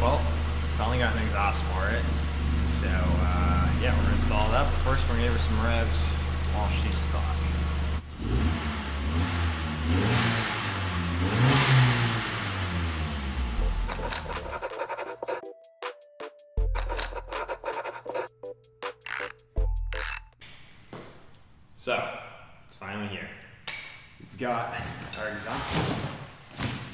Well, finally got an exhaust for it. So, yeah, we're gonna install that. But first, we're gonna give her some revs while she's stock. So, it's finally here. We've got our exhaust.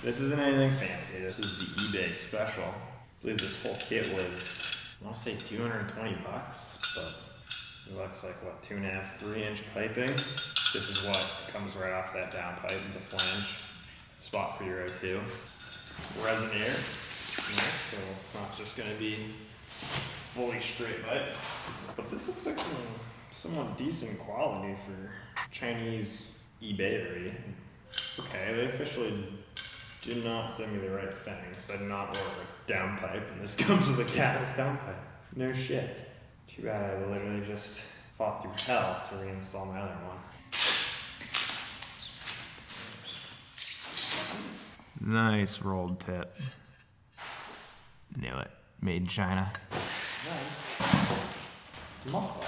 This isn't anything fancy. This is the eBay special. I believe this whole kit was, I want to say 220 bucks, but it looks like what, 2.5, 3-inch piping. This is what comes right off that downpipe, the flange spot for your O2. Resonator, nice, so it's not just going to be fully straight pipe. But this looks like some somewhat decent quality for Chinese Ebay-ary. Okay, they officially did not send me the right thing, so I did not order a downpipe, and this comes with a catless downpipe. No shit. Too bad I literally just fought through hell to reinstall my other one. Nice rolled tip. Knew it. Made in China. Muffler.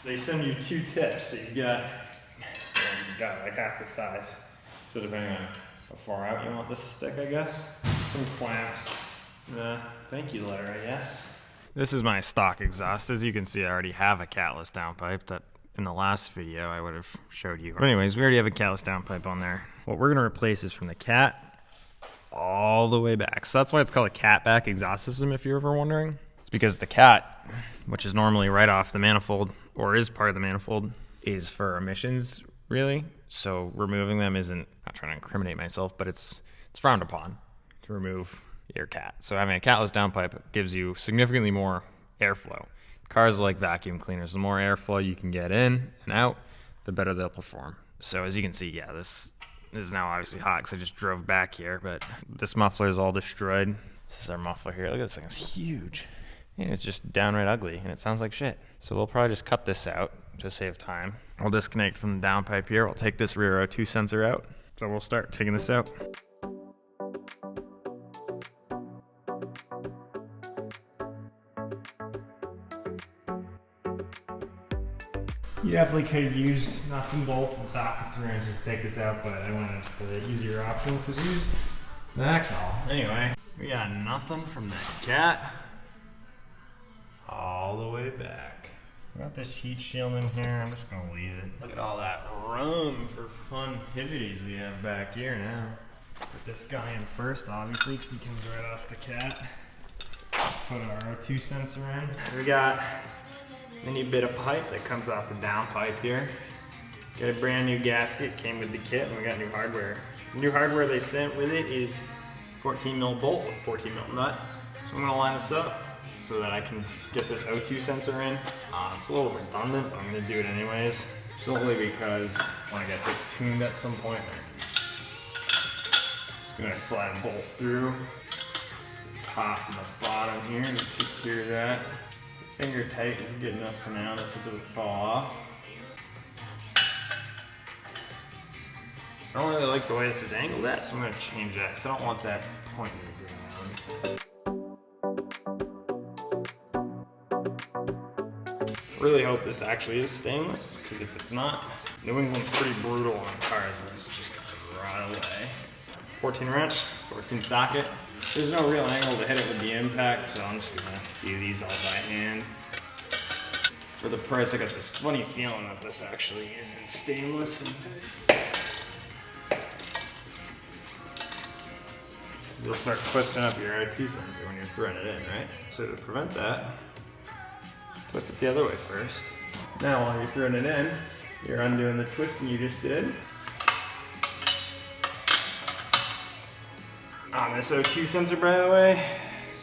They send you 2 tips, so you got like half the size. So depending on how far out you want this to stick, I guess. Some clamps. Thank you letter, I guess. This is my stock exhaust. As you can see, I already have a catless downpipe that in the last video I would have showed you. But anyways, we already have a catless downpipe on there. What we're gonna replace is from the cat all the way back. So that's why it's called a cat back exhaust system, if you're ever wondering. It's because the cat, which is normally right off the manifold, or is part of the manifold, is for emissions, really. So removing them isn't, not trying to incriminate myself, but it's frowned upon to remove your cat. So having a catless downpipe gives you significantly more airflow. Cars are like vacuum cleaners. The more airflow you can get in and out, the better they'll perform. So as you can see, yeah, this is now obviously hot because I just drove back here, but this muffler is all destroyed. This is our muffler here. Look at this thing, it's huge. And it's just downright ugly, and it sounds like shit. So we'll probably just cut this out to save time. We'll disconnect from the downpipe here. We'll take this rear O2 sensor out. So we'll start taking this out. You definitely could have used nuts and bolts and sockets and wrenches to take this out, but I went for the easier option, which was use the axle. Anyway, we got nothing from that cat all the way back. Got this heat shield in here. I'm just gonna leave it. Look at all that room for fun activities we have back here now. Put this guy in first, obviously, because he comes right off the cat. Put our O2 sensor in. We got a new bit of pipe that comes off the downpipe here. Got a brand new gasket, came with the kit, and we got new hardware. The new hardware they sent with it is 14 mil bolt with 14 mil nut. So I'm gonna line this up so that I can get this O2 sensor in. It's a little redundant, but I'm gonna do it anyways. Solely because I wanna get this tuned at some point. I'm gonna slide a bolt through the top and the bottom here and secure that. Finger tight is good enough for now, this doesn't fall off. I don't really like the way this is angled at, so I'm going to change that because I don't want that pointing around. Really hope this actually is stainless, because if it's not, New England's pretty brutal on cars and it's just going to rot away. 14 wrench, 14 socket. There's no real angle to hit it with the impact, so I'm just gonna do these all by hand. For the price, I got this funny feeling that this actually isn't stainless. You'll start twisting up your O2 sensor when you're throwing it in, right? So to prevent that, twist it the other way first. Now while you're throwing it in, you're undoing the twisting you just did. On this O2 sensor, by the way,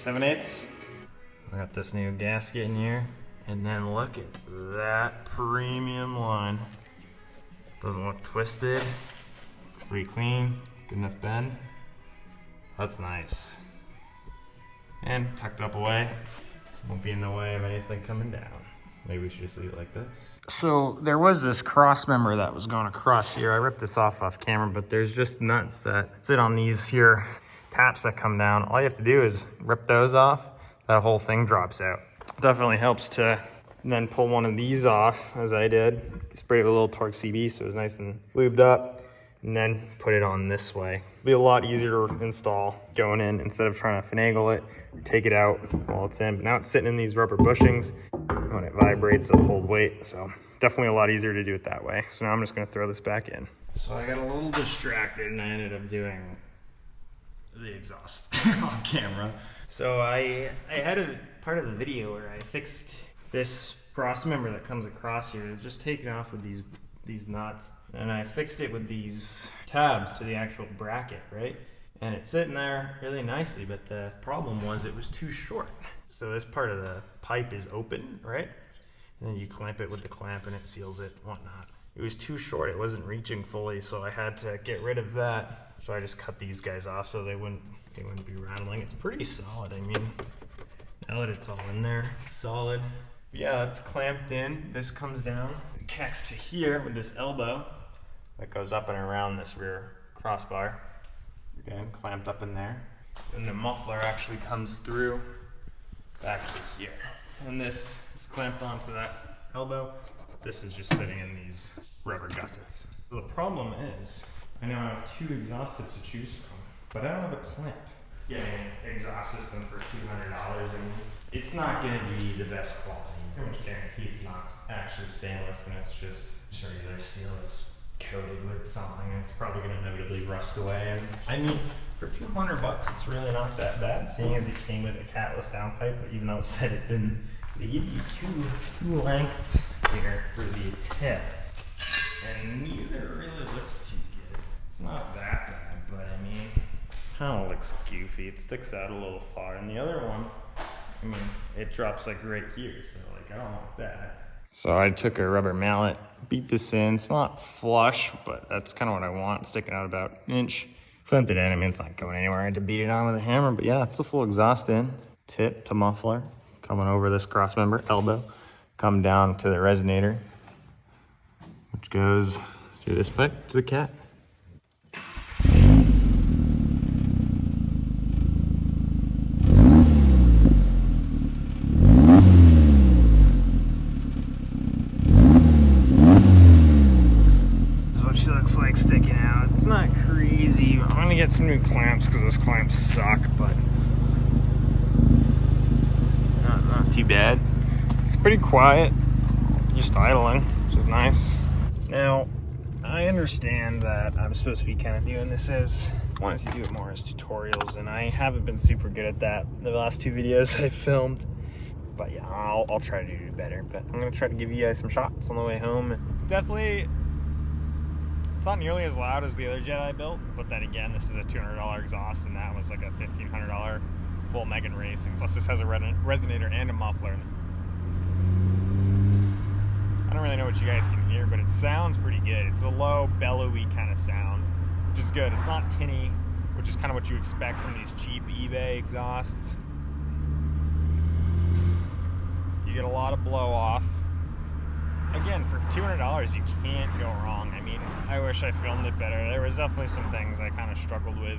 7/8. I got this new gasket in here, and then look at that premium line. Doesn't look twisted, it's pretty clean, good enough bend. That's nice. And tucked up away, won't be in the way of anything coming down. Maybe we should just leave it like this. So there was this cross member that was going across here. I ripped this off camera, but there's just nuts that sit on these here caps that come down, all you have to do is rip those off. That whole thing drops out. Definitely helps to then pull one of these off, as I did. Spray it with a little Torx CB so it's nice and lubed up, and then put it on this way. It'll be a lot easier to install going in instead of trying to finagle it, take it out while it's in. But now it's sitting in these rubber bushings. When it vibrates, it'll hold weight. So definitely a lot easier to do it that way. So now I'm just gonna throw this back in. So I got a little distracted and I ended up doing the exhaust off camera. So I had a part of the video where I fixed this cross member that comes across here. It's just taken off with these nuts. And I fixed it with these tabs to the actual bracket, right? And it's sitting there really nicely, but the problem was it was too short. So this part of the pipe is open, right? And then you clamp it with the clamp and it seals it, whatnot. It was too short, it wasn't reaching fully, so I had to get rid of that. So I just cut these guys off so they wouldn't be rattling. It's pretty solid, I mean, now that it's all in there, it's solid. Yeah, it's clamped in. This comes down, it connects to here with this elbow that goes up and around this rear crossbar. Again, clamped up in there. And the muffler actually comes through back to here. And this is clamped onto that elbow. This is just sitting in these rubber gussets. So the problem is, I now have 2 exhaust tips to choose from, but I don't have a clamp. Getting an exhaust system for $200, and it's not gonna be the best quality. Pretty much guarantee it's not actually stainless, and it's just regular steel. It's coated with something, and it's probably gonna inevitably rust away. And I mean, for $200, it's really not that bad, seeing as it came with a catless downpipe, but even though it said it didn't. They give you two lengths here for the tip, and neither really looks too good. It's not that bad, but I mean, kind of looks goofy. It sticks out a little far, and the other one, I mean, it drops like right here, so like I don't want that. So I took a rubber mallet, beat this in. It's not flush, but that's kind of what I want, sticking out about an inch. Clamped it in. I mean, it's not going anywhere. I had to beat it on with a hammer, but yeah, it's the full exhaust in. Tip to muffler, coming over this cross member, elbow, come down to the resonator, which goes through this pipe to the cat. Like sticking out. It's not crazy. I'm gonna get some new clamps because those clamps suck, but not too bad. It's pretty quiet, just idling, which is nice. Now, I understand that I'm supposed to be kind of doing this as, I wanted to do it more as tutorials, and I haven't been super good at that the last 2 videos I filmed. But yeah, I'll try to do better. But I'm gonna try to give you guys some shots on the way home. It's not nearly as loud as the other Jetta I built, but then again, this is a $200 exhaust, and that was like a $1,500 full Megan Racing. Plus this has a resonator and a muffler. I don't really know what you guys can hear, but it sounds pretty good. It's a low, bellowy kind of sound, which is good. It's not tinny, which is kind of what you expect from these cheap eBay exhausts. You get a lot of blow off. Again, for $200, you can't go wrong. I mean, I wish I filmed it better. There was definitely some things I kind of struggled with.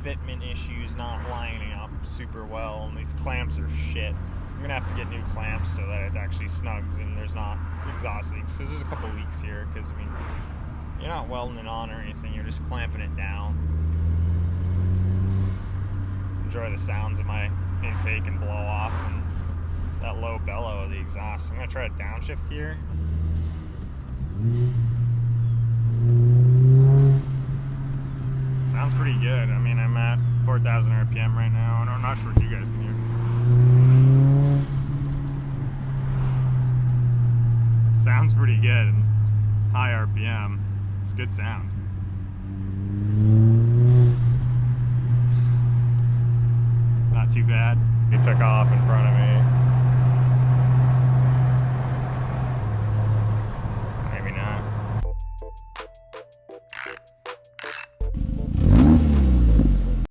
Fitment issues, not lining up super well, and these clamps are shit. I'm gonna have to get new clamps so that it actually snugs and there's not exhaust leaks. Because there's a couple leaks here, because I mean, you're not welding it on or anything, you're just clamping it down. Enjoy the sounds of my intake and blow off and that low bellow of the exhaust. I'm gonna try to downshift here. Sounds pretty good. I mean, I'm at 4,000 RPM right now, and I'm not sure what you guys can hear. It sounds pretty good, and high RPM. It's a good sound. Not too bad. It took off in front of me.